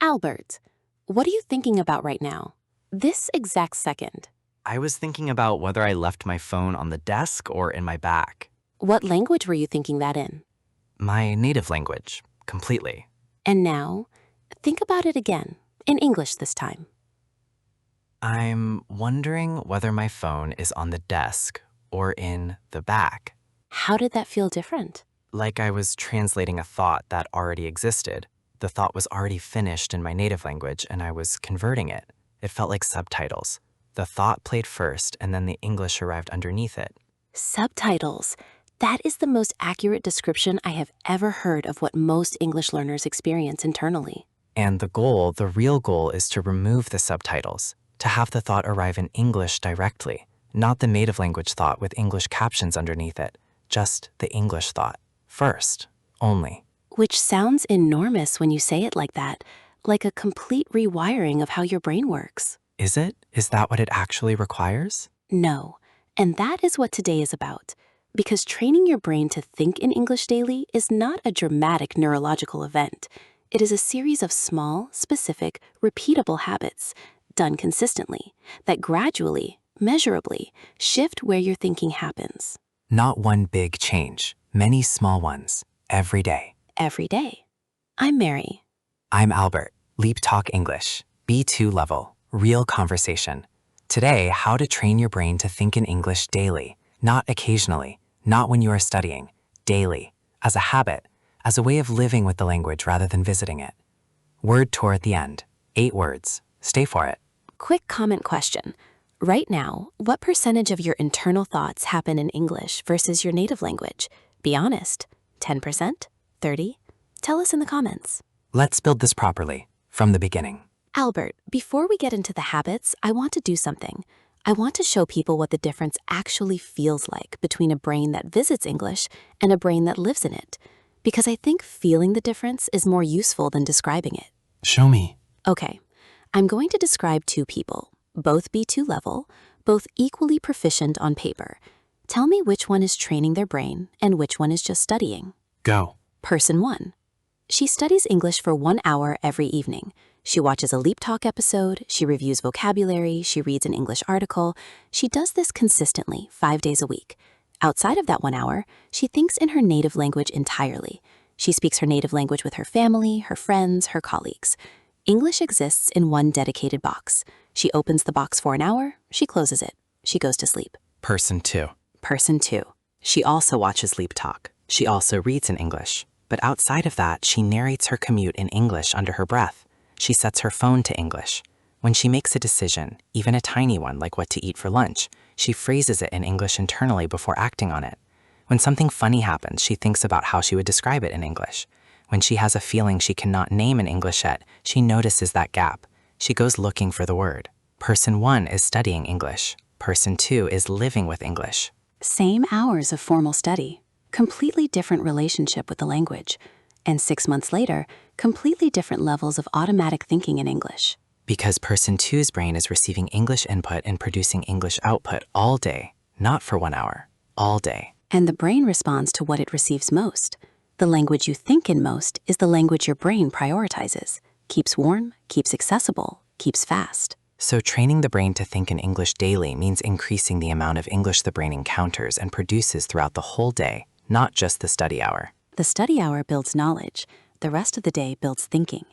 Albert, what are you thinking about right now? This exact second. I was thinking about whether I left my phone on the desk or in my bag. What language were you thinking that in? My native language, completely. And now, think about it again, in English this time. I'm wondering whether my phone is on the desk or in the bag. How did that feel different? Like I was translating a thought that already existed. The thought was already finished in my native language and I was converting it. It felt like subtitles. The thought played first and then the English arrived underneath it. Subtitles. That is the most accurate description I have ever heard of what most English learners experience internally. And the real goal is to remove the subtitles, to have the thought arrive in English directly, not the native language thought with English captions underneath it, just the English thought, first, only. Which sounds enormous when you say it like that, like a complete rewiring of how your brain works. Is it? Is that what it actually requires? No, and that is what today is about. Because training your brain to think in English daily is not a dramatic neurological event. It is a series of small, specific, repeatable habits, done consistently, that gradually, measurably, shift where your thinking happens. Not one big change, many small ones, every day. Every day. I'm Mary. I'm Albert, LeapTalk English, B2 level, real conversation. Today, how to train your brain to think in English daily, not occasionally, not when you are studying, daily, as a habit, as a way of living with the language rather than visiting it. Word tour at the end, 8 words. Stay for it. Quick comment question. Right now, what percentage of your internal thoughts happen in English versus your native language? Be honest. 10%? 30%? Tell us in the comments. Let's build this properly, from the beginning. Albert, before we get into the habits, I want to do something. I want to show people what the difference actually feels like between a brain that visits English and a brain that lives in it. Because I think feeling the difference is more useful than describing it. Show me. Okay, I'm going to describe 2 people, both B2 level, both equally proficient on paper. Tell me which one is training their brain and which one is just studying. Go. Person 1. She studies English for 1 hour every evening. She watches a LeapTalk episode, she reviews vocabulary, she reads an English article. She does this consistently, 5 days a week. Outside of that 1 hour, she thinks in her native language entirely. She speaks her native language with her family, her friends, her colleagues. English exists in one dedicated box. She opens the box for an hour, she closes it. She goes to sleep. Person 2. Person 2. She also watches LeapTalk. She also reads in English. But outside of that, she narrates her commute in English under her breath. She sets her phone to English. When she makes a decision, even a tiny one like what to eat for lunch, she phrases it in English internally before acting on it. When something funny happens, she thinks about how she would describe it in English. When she has a feeling she cannot name in English yet, she notices that gap. She goes looking for the word. Person 1 is studying English. Person 2 is living with English. Same hours of formal study, completely different relationship with the language, and 6 months later, completely different levels of automatic thinking in English. Because person 2's brain is receiving English input and producing English output all day, not for 1 hour, all day. And the brain responds to what it receives most. The language you think in most is the language your brain prioritizes, keeps warm, keeps accessible, keeps fast. So training the brain to think in English daily means increasing the amount of English the brain encounters and produces throughout the whole day, not just the study hour. The study hour builds knowledge. The rest of the day builds thinking.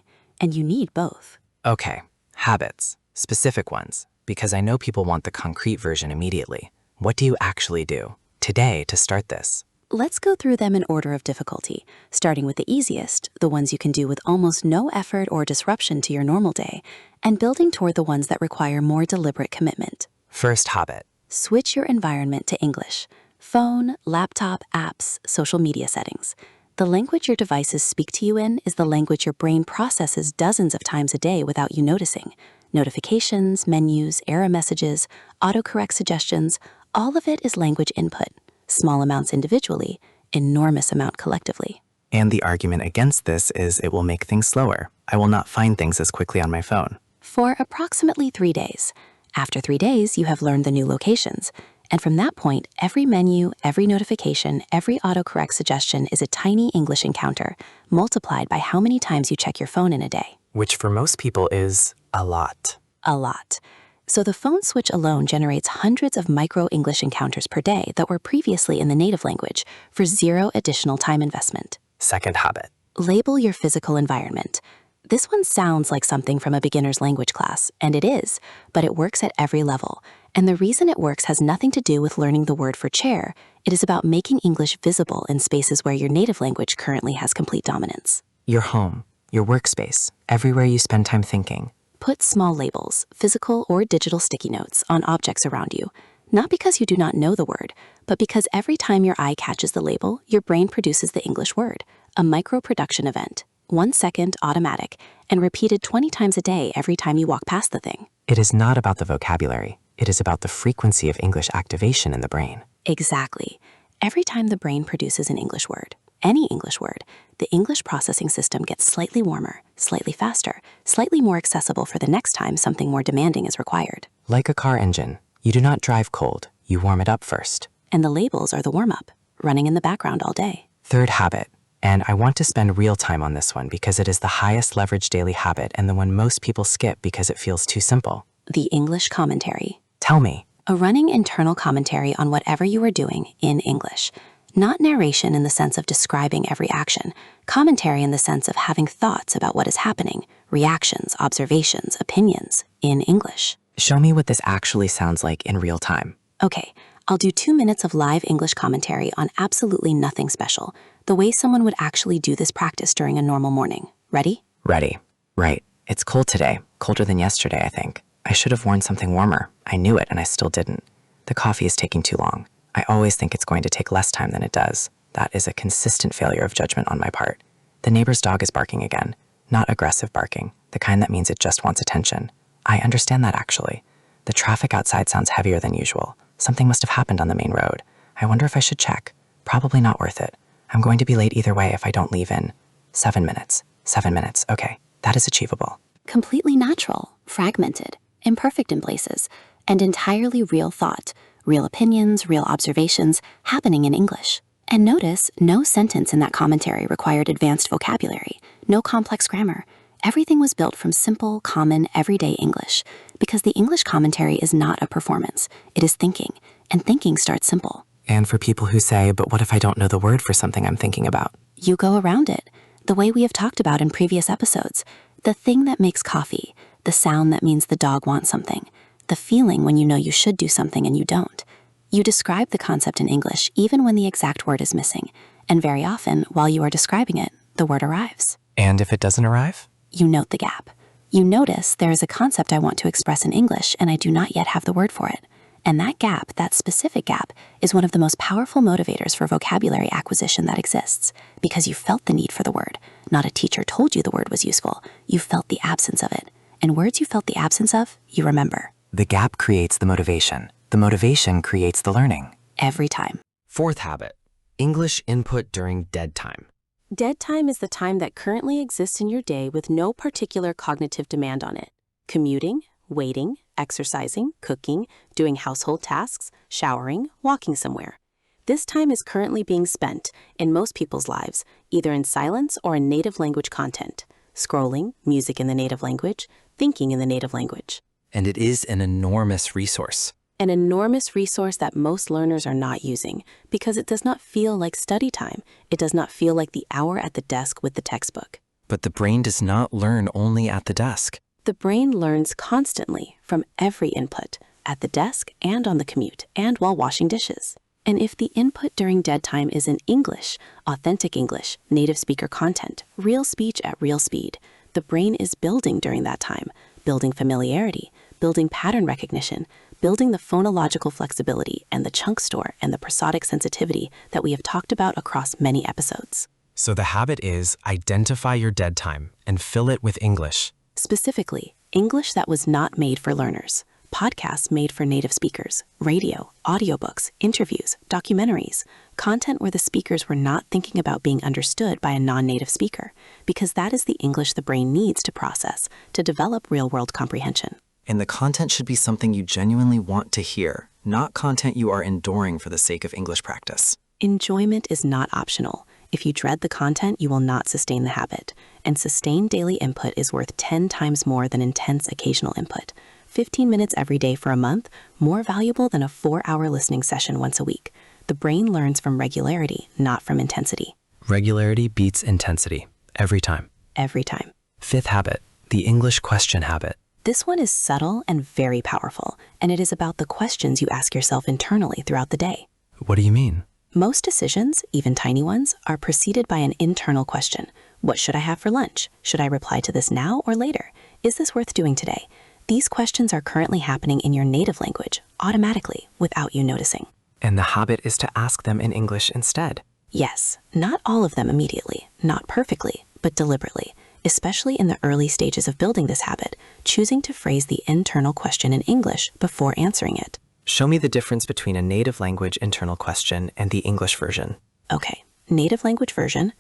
And you need both. Okay, habits, specific ones, because I know people want the concrete version immediately. What do you actually do today to start this? Let's go through them in order of difficulty, starting with the easiest, the ones you can do with almost no effort or disruption to your normal day, and building toward the ones that require more deliberate commitment. First habit. Switch your environment to English. Phone, laptop, apps, social media settings. The language your devices speak to you in is the language your brain processes dozens of times a day without you noticing. Notifications, menus, error messages, autocorrect suggestions, all of it is language input. Small amounts individually, enormous amount collectively. And the argument against this is it will make things slower. I will not find things as quickly on my phone. For approximately 3 days. After 3 days, you have learned the new locations. And from that point, every menu, every notification, every autocorrect suggestion is a tiny English encounter, multiplied by how many times you check your phone in a day. which for most people is a lot. A lot. So the phone switch alone generates hundreds of micro-English encounters per day that were previously in the native language for zero additional time investment. Second habit. Label your physical environment. This one sounds like something from a beginner's language class, and it is, but it works at every level. And the reason it works has nothing to do with learning the word for chair. It is about making English visible in spaces where your native language currently has complete dominance. Your home, your workspace, everywhere you spend time thinking. Put small labels, physical or digital sticky notes, on objects around you. Not because you do not know the word, but because every time your eye catches the label, your brain produces the English word, a micro-production event. 1 second automatic, and repeated 20 times a day every time you walk past the thing. It is not about the vocabulary. It is about the frequency of English activation in the brain. Exactly. Every time the brain produces an English word, any English word, the English processing system gets slightly warmer, slightly faster, slightly more accessible for the next time something more demanding is required. Like a car engine, you do not drive cold, you warm it up first. And the labels are the warm-up, running in the background all day. Third habit. And I want to spend real time on this one because it is the highest leverage daily habit and the one most people skip because it feels too simple. The English commentary. Tell me. A running internal commentary on whatever you are doing in English. Not narration in the sense of describing every action, commentary in the sense of having thoughts about what is happening, reactions, observations, opinions in English. Show me what this actually sounds like in real time. Okay, I'll do 2 minutes of live English commentary on absolutely nothing special, the way someone would actually do this practice during a normal morning. Ready? Ready. Right. It's cold today, colder than yesterday, I think. I should have worn something warmer. I knew it and I still didn't. The coffee is taking too long. I always think it's going to take less time than it does. That is a consistent failure of judgment on my part. The neighbor's dog is barking again. Not aggressive barking, the kind that means it just wants attention. I understand that actually. The traffic outside sounds heavier than usual. Something must have happened on the main road. I wonder if I should check. Probably not worth it. I'm going to be late either way if I don't leave in 7 minutes. 7 minutes, okay, that is achievable. Completely natural, fragmented, imperfect in places, and entirely real thought, real opinions, real observations happening in English. And notice, no sentence in that commentary required advanced vocabulary, no complex grammar. Everything was built from simple, common, everyday English, because the English commentary is not a performance, it is thinking, and thinking starts simple. And for people who say, but what if I don't know the word for something I'm thinking about? You go around it, the way we have talked about in previous episodes. The thing that makes coffee, the sound that means the dog wants something, the feeling when you know you should do something and you don't. You describe the concept in English even when the exact word is missing, and very often, while you are describing it, the word arrives. And if it doesn't arrive? You note the gap. You notice there is a concept I want to express in English and I do not yet have the word for it. And that gap, that specific gap, is one of the most powerful motivators for vocabulary acquisition that exists, because you felt the need for the word. Not a teacher told you the word was useful. You felt the absence of it. And words you felt the absence of, you remember. The gap creates the motivation. The motivation creates the learning. Every time. Fourth habit, English input during dead time. Dead time is the time that currently exists in your day with no particular cognitive demand on it. Commuting, waiting, exercising, cooking, doing household tasks, showering, walking somewhere. This time is currently being spent, in most people's lives, either in silence or in native language content. Scrolling, music in the native language, thinking in the native language. And it is an enormous resource. An enormous resource that most learners are not using because it does not feel like study time. It does not feel like the hour at the desk with the textbook. But the brain does not learn only at the desk. The brain learns constantly from every input, at the desk and on the commute and while washing dishes. And if the input during dead time is in English, authentic English, native speaker content, real speech at real speed, the brain is building during that time, building familiarity, building pattern recognition, building the phonological flexibility and the chunk store and the prosodic sensitivity that we have talked about across many episodes. So the habit is identify your dead time and fill it with English. Specifically, English that was not made for learners, podcasts made for native speakers, radio, audiobooks, interviews, documentaries, content where the speakers were not thinking about being understood by a non-native speaker, because that is the English the brain needs to process to develop real-world comprehension. And the content should be something you genuinely want to hear, not content you are enduring for the sake of English practice. Enjoyment is not optional. If you dread the content, you will not sustain the habit. And sustained daily input is worth 10 times more than intense occasional input. 15 minutes every day for a month, more valuable than a 4-hour listening session once a week. The brain learns from regularity, not from intensity. Regularity beats intensity. Every time. Every time. Fifth habit, the English question habit. This one is subtle and very powerful, and it is about the questions you ask yourself internally throughout the day. What do you mean? Most decisions, even tiny ones, are preceded by an internal question. What should I have for lunch? Should I reply to this now or later? Is this worth doing today? These questions are currently happening in your native language, automatically, without you noticing. And the habit is to ask them in English instead. Yes, not all of them immediately, not perfectly, but deliberately, especially in the early stages of building this habit, choosing to phrase the internal question in English before answering it. Show me the difference between a native language internal question and the English version. Okay, native language version.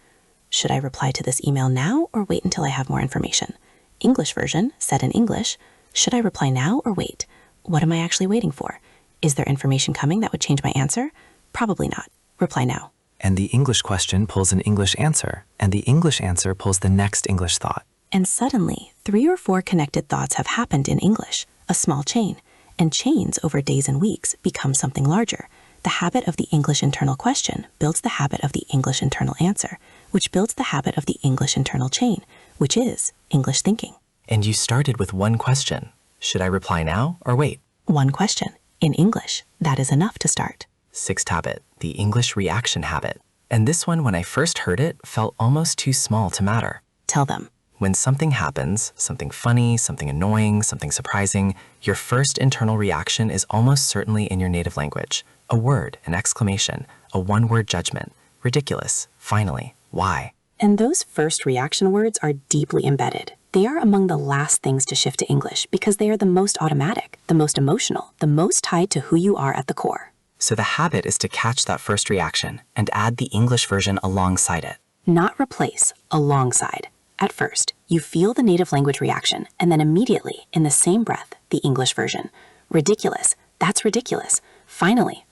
Should I reply to this email now or wait until I have more information? English version, said in English. Should I reply now or wait? What am I actually waiting for? Is there information coming that would change my answer? Probably not. Reply now. And the English question pulls an English answer, and the English answer pulls the next English thought. And suddenly, 3 or 4 connected thoughts have happened in English, a small chain. And chains over days and weeks become something larger. The habit of the English internal question builds the habit of the English internal answer, which builds the habit of the English internal chain, which is English thinking. And you started with one question. Should I reply now or wait? One question. In English, that is enough to start. Sixth habit, the English reaction habit. And this one, when I first heard it, felt almost too small to matter. Tell them. When something happens, something funny, something annoying, something surprising, your first internal reaction is almost certainly in your native language. A word, an exclamation, a one-word judgment. Ridiculous. Finally. Why? And those first reaction words are deeply embedded. They are among the last things to shift to English because they are the most automatic, the most emotional, the most tied to who you are at the core. So the habit is to catch that first reaction and add the English version alongside it. Not replace, alongside. At first, you feel the native language reaction, and then immediately, in the same breath, the English version. Ridiculous. That's ridiculous. Finally.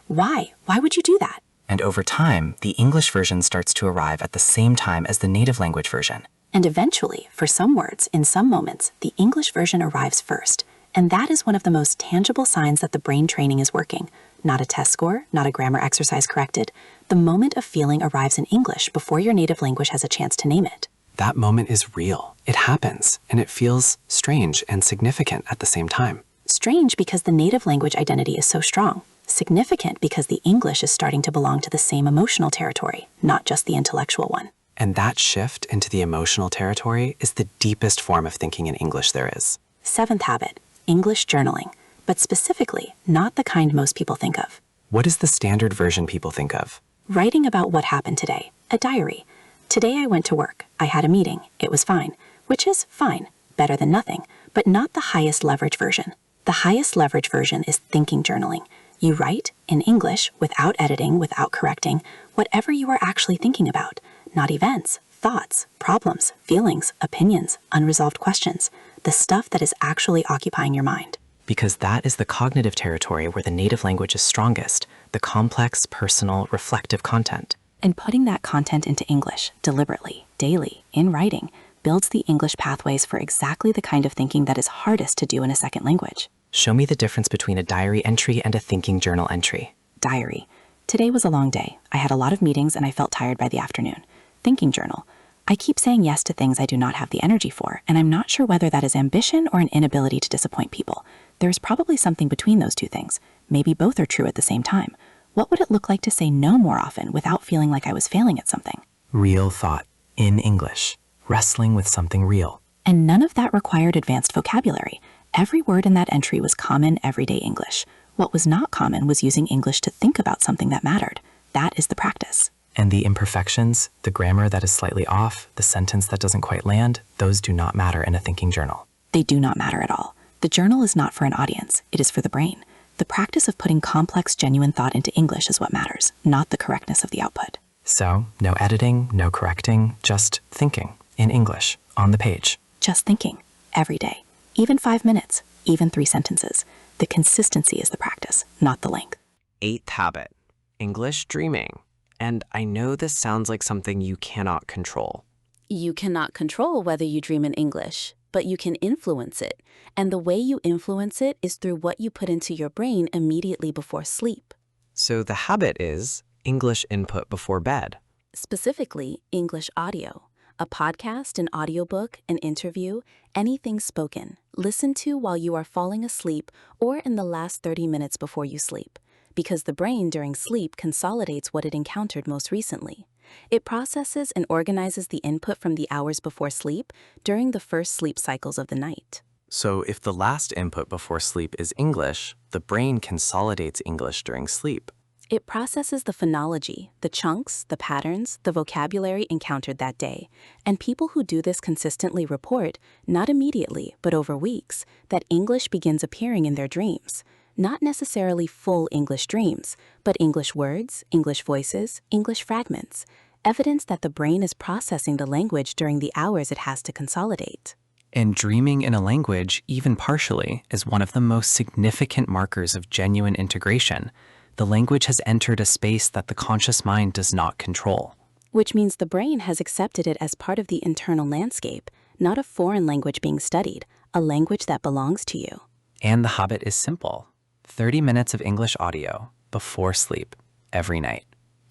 Why? Why would you do that? And over time, the English version starts to arrive at the same time as the native language version. And eventually, for some words, in some moments, the English version arrives first. And that is one of the most tangible signs that the brain training is working. Not a test score, not a grammar exercise corrected. The moment of feeling arrives in English before your native language has a chance to name it. That moment is real. It happens, and it feels strange and significant at the same time. Strange because the native language identity is so strong. Significant because the English is starting to belong to the same emotional territory, not just the intellectual one. And that shift into the emotional territory is the deepest form of thinking in English there is. Seventh habit, English journaling, but specifically not the kind most people think of. What is the standard version people think of? Writing about what happened today, a diary. Today I went to work. I had a meeting. It was fine, which is fine, better than nothing, but not the highest leverage version. The highest leverage version is thinking journaling. You write, in English, without editing, without correcting, whatever you are actually thinking about. Not events, thoughts, problems, feelings, opinions, unresolved questions. The stuff that is actually occupying your mind. Because that is the cognitive territory where the native language is strongest, the complex, personal, reflective content. And putting that content into English, deliberately, daily, in writing, builds the English pathways for exactly the kind of thinking that is hardest to do in a second language. Show me the difference between a diary entry and a thinking journal entry. Diary. Today was a long day. I had a lot of meetings and I felt tired by the afternoon. Thinking journal. I keep saying yes to things I do not have the energy for, and I'm not sure whether that is ambition or an inability to disappoint people. There's probably something between those two things. Maybe both are true at the same time. What would it look like to say no more often without feeling like I was failing at something? Real thought, in English, wrestling with something real. And none of that required advanced vocabulary. Every word in that entry was common, everyday English. What was not common was using English to think about something that mattered. That is the practice. And the imperfections, the grammar that is slightly off, the sentence that doesn't quite land, those do not matter in a thinking journal. They do not matter at all. The journal is not for an audience. It is for the brain. The practice of putting complex, genuine thought into English is what matters, not the correctness of the output. So, no editing, no correcting, just thinking, in English, on the page. Just thinking, every day. Even 5 minutes, even 3 sentences. The consistency is the practice, not the length. Eighth habit, English dreaming. And I know this sounds like something you cannot control. You cannot control whether you dream in English, but you can influence it. And the way you influence it is through what you put into your brain immediately before sleep. So the habit is English input before bed. Specifically, English audio. A podcast, an audiobook, an interview, anything spoken. Listen to while you are falling asleep or in the last 30 minutes before you sleep. Because the brain during sleep consolidates what it encountered most recently. It processes and organizes the input from the hours before sleep during the first sleep cycles of the night. So if the last input before sleep is English, the brain consolidates English during sleep. It processes the phonology, the chunks, the patterns, the vocabulary encountered that day. And people who do this consistently report, not immediately, but over weeks, that English begins appearing in their dreams. Not necessarily full English dreams, but English words, English voices, English fragments. Evidence that the brain is processing the language during the hours it has to consolidate. And dreaming in a language, even partially, is one of the most significant markers of genuine integration. The language has entered a space that the conscious mind does not control. Which means the brain has accepted it as part of the internal landscape, not a foreign language being studied, a language that belongs to you. And the habit is simple. 30 minutes of English audio before sleep, every night.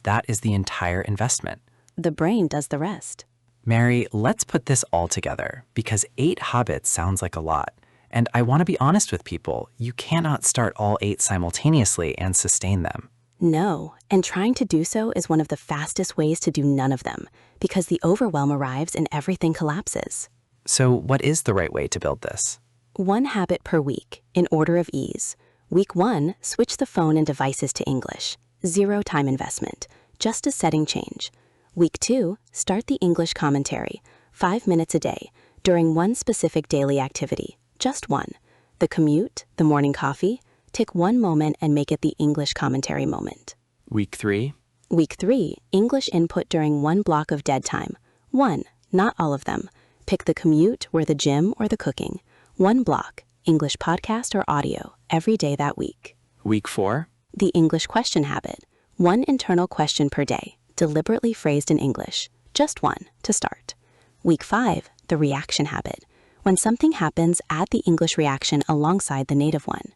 That is the entire investment. The brain does the rest. Mary, let's put this all together, because 8 habits sounds like a lot. And I want to be honest with people, you cannot start all 8 simultaneously and sustain them. No, and trying to do so is one of the fastest ways to do none of them, because the overwhelm arrives and everything collapses. So what is the right way to build this? 1 habit per week, in order of ease. Week 1, switch the phone and devices to English. 0 time investment, just a setting change. Week 2, start the English commentary, 5 minutes a day, during one specific daily activity, just one. The commute, the morning coffee, take one moment and make it the English commentary moment. Week 3. Week 3, English input during one block of dead time. 1, not all of them. Pick the commute or the gym or the cooking. 1 block, English podcast or audio, every day that week. Week 4. The English question habit. 1 internal question per day, deliberately phrased in English. Just 1, to start. Week 5, the reaction habit. When something happens, add the English reaction alongside the native one.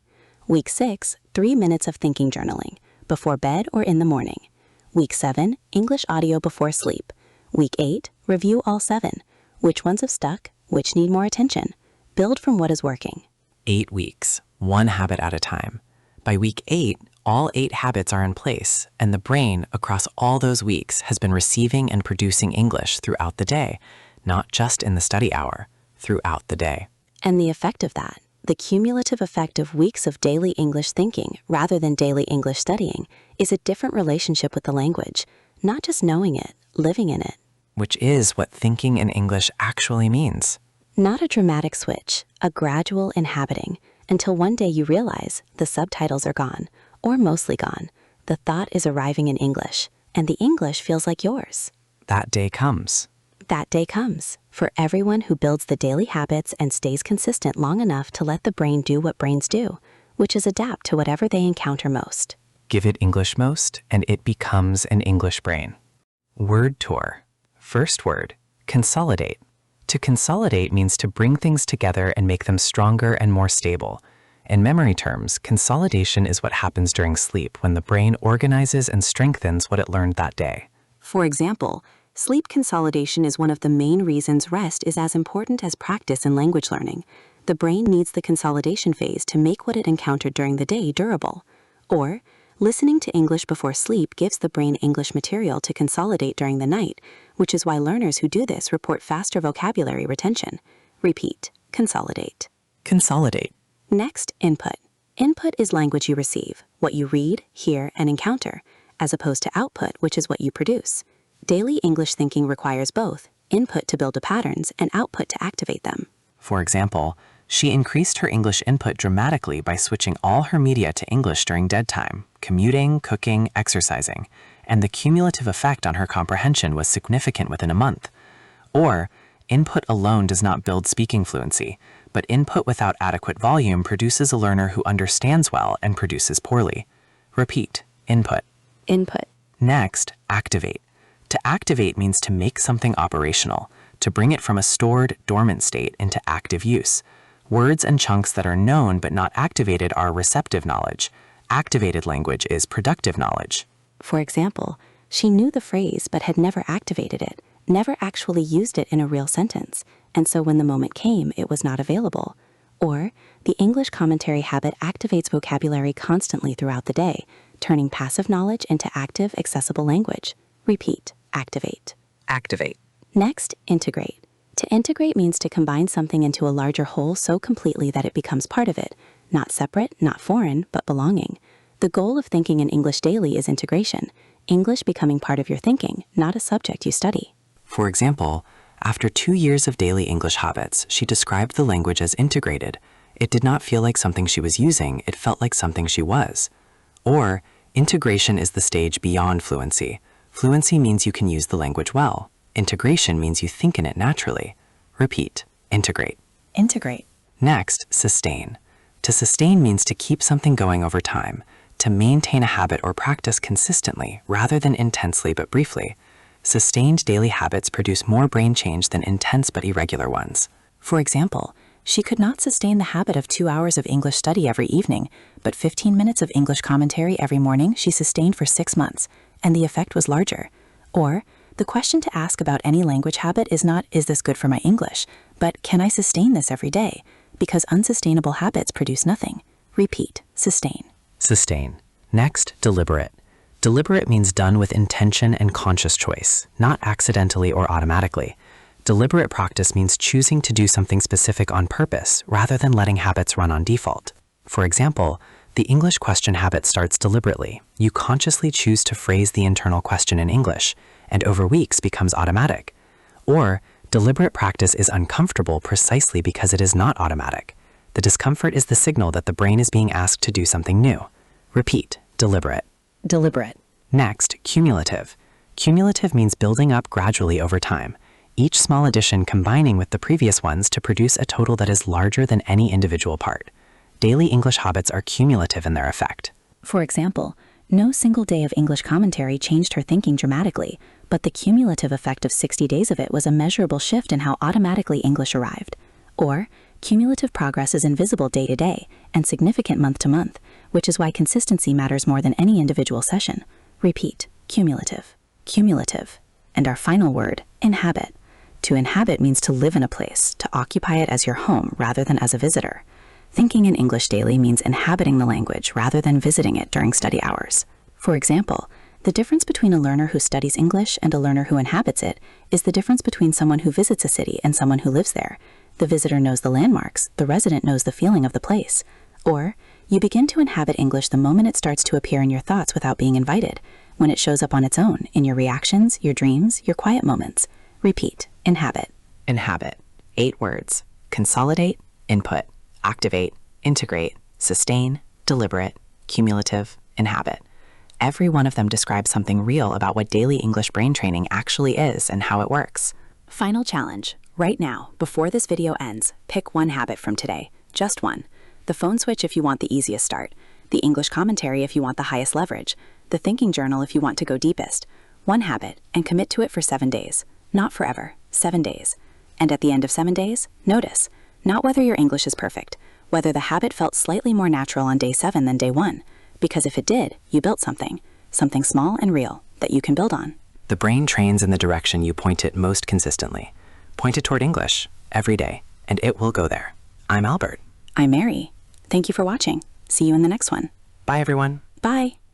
Week 6, 3 minutes of thinking journaling, before bed or in the morning. Week 7, English audio before sleep. Week 8, review all 7. Which ones have stuck? Which need more attention? Build from what is working. 8 weeks, 1 habit at a time. By week 8, all 8 habits are in place, and the brain, across all those weeks, has been receiving and producing English throughout the day, not just in the study hour, throughout the day. And the effect of that, the cumulative effect of weeks of daily English thinking rather than daily English studying, is a different relationship with the language, not just knowing it, living in it. Which is what thinking in English actually means. Not a dramatic switch, a gradual inhabiting, until one day you realize the subtitles are gone, or mostly gone. The thought is arriving in English, and the English feels like yours. That day comes. That day comes for everyone who builds the daily habits and stays consistent long enough to let the brain do what brains do, which is adapt to whatever they encounter most. Give it English most, and it becomes an English brain. Word tour. First word, consolidate. To consolidate means to bring things together and make them stronger and more stable. In memory terms, consolidation is what happens during sleep when the brain organizes and strengthens what it learned that day. For example, sleep consolidation is one of the main reasons rest is as important as practice in language learning. The brain needs the consolidation phase to make what it encountered during the day durable. Or, listening to English before sleep gives the brain English material to consolidate during the night, which is why learners who do this report faster vocabulary retention. Repeat, consolidate. Consolidate. Next, input. Input is language you receive, what you read, hear, and encounter, as opposed to output, which is what you produce. Daily English thinking requires both, input to build the patterns and output to activate them. For example, she increased her English input dramatically by switching all her media to English during dead time, commuting, cooking, exercising, and the cumulative effect on her comprehension was significant within a month. Or, input alone does not build speaking fluency, but input without adequate volume produces a learner who understands well and produces poorly. Repeat, input. Input. Next, activate. To activate means to make something operational, to bring it from a stored, dormant state into active use. Words and chunks that are known but not activated are receptive knowledge. Activated language is productive knowledge. For example, she knew the phrase but had never activated it, never actually used it in a real sentence, and so when the moment came, it was not available. Or, the English commentary habit activates vocabulary constantly throughout the day, turning passive knowledge into active, accessible language. Repeat, activate. Activate. Next, integrate. To integrate means to combine something into a larger whole so completely that it becomes part of it, not separate, not foreign, but belonging. The goal of thinking in English daily is integration, English becoming part of your thinking, not a subject you study. For example, after 2 years of daily English habits, she described the language as integrated. It did not feel like something she was using, it felt like something she was. Or, integration is the stage beyond fluency. Fluency means you can use the language well. Integration means you think in it naturally. Repeat, integrate. Integrate. Next, sustain. To sustain means to keep something going over time, to maintain a habit or practice consistently rather than intensely but briefly. Sustained daily habits produce more brain change than intense but irregular ones. For example, she could not sustain the habit of 2 hours of English study every evening, but 15 minutes of English commentary every morning she sustained for 6 months, and the effect was larger. Or, the question to ask about any language habit is not, is this good for my English, but can I sustain this every day? Because unsustainable habits produce nothing. Repeat, sustain. Sustain. Next, deliberate. Deliberate means done with intention and conscious choice, not accidentally or automatically. Deliberate practice means choosing to do something specific on purpose rather than letting habits run on default. For example, the English question habit starts deliberately. You consciously choose to phrase the internal question in English, and over weeks becomes automatic. Or, deliberate practice is uncomfortable precisely because it is not automatic. The discomfort is the signal that the brain is being asked to do something new. Repeat, deliberate. Deliberate. Next, cumulative. Cumulative means building up gradually over time, each small addition combining with the previous ones to produce a total that is larger than any individual part. Daily English habits are cumulative in their effect. For example, no single day of English commentary changed her thinking dramatically, but the cumulative effect of 60 days of it was a measurable shift in how automatically English arrived. Or, cumulative progress is invisible day to day and significant month to month, which is why consistency matters more than any individual session. Repeat, cumulative, cumulative. And our final word, inhabit. To inhabit means to live in a place, to occupy it as your home rather than as a visitor. Thinking in English daily means inhabiting the language rather than visiting it during study hours. For example, the difference between a learner who studies English and a learner who inhabits it is the difference between someone who visits a city and someone who lives there. The visitor knows the landmarks, the resident knows the feeling of the place. Or, you begin to inhabit English the moment it starts to appear in your thoughts without being invited, when it shows up on its own, in your reactions, your dreams, your quiet moments. Repeat, inhabit. Inhabit. 8 words. Consolidate, input, activate, integrate, sustain, deliberate, cumulative, inhabit. Every one of them describes something real about what daily English brain training actually is and how it works. Final challenge. Right now, before this video ends, pick one habit from today. Just one. The phone switch if you want the easiest start. The English commentary if you want the highest leverage. The thinking journal if you want to go deepest. One habit, and commit to it for 7 days. Not forever, 7 days. And at the end of 7 days, notice, not whether your English is perfect, whether the habit felt slightly more natural on day 7 than day 1. Because if it did, you built something small and real that you can build on. The brain trains in the direction you point it most consistently. Point it toward English every day, and it will go there. I'm Albert. I'm Mary. Thank you for watching. See you in the next one. Bye, everyone. Bye.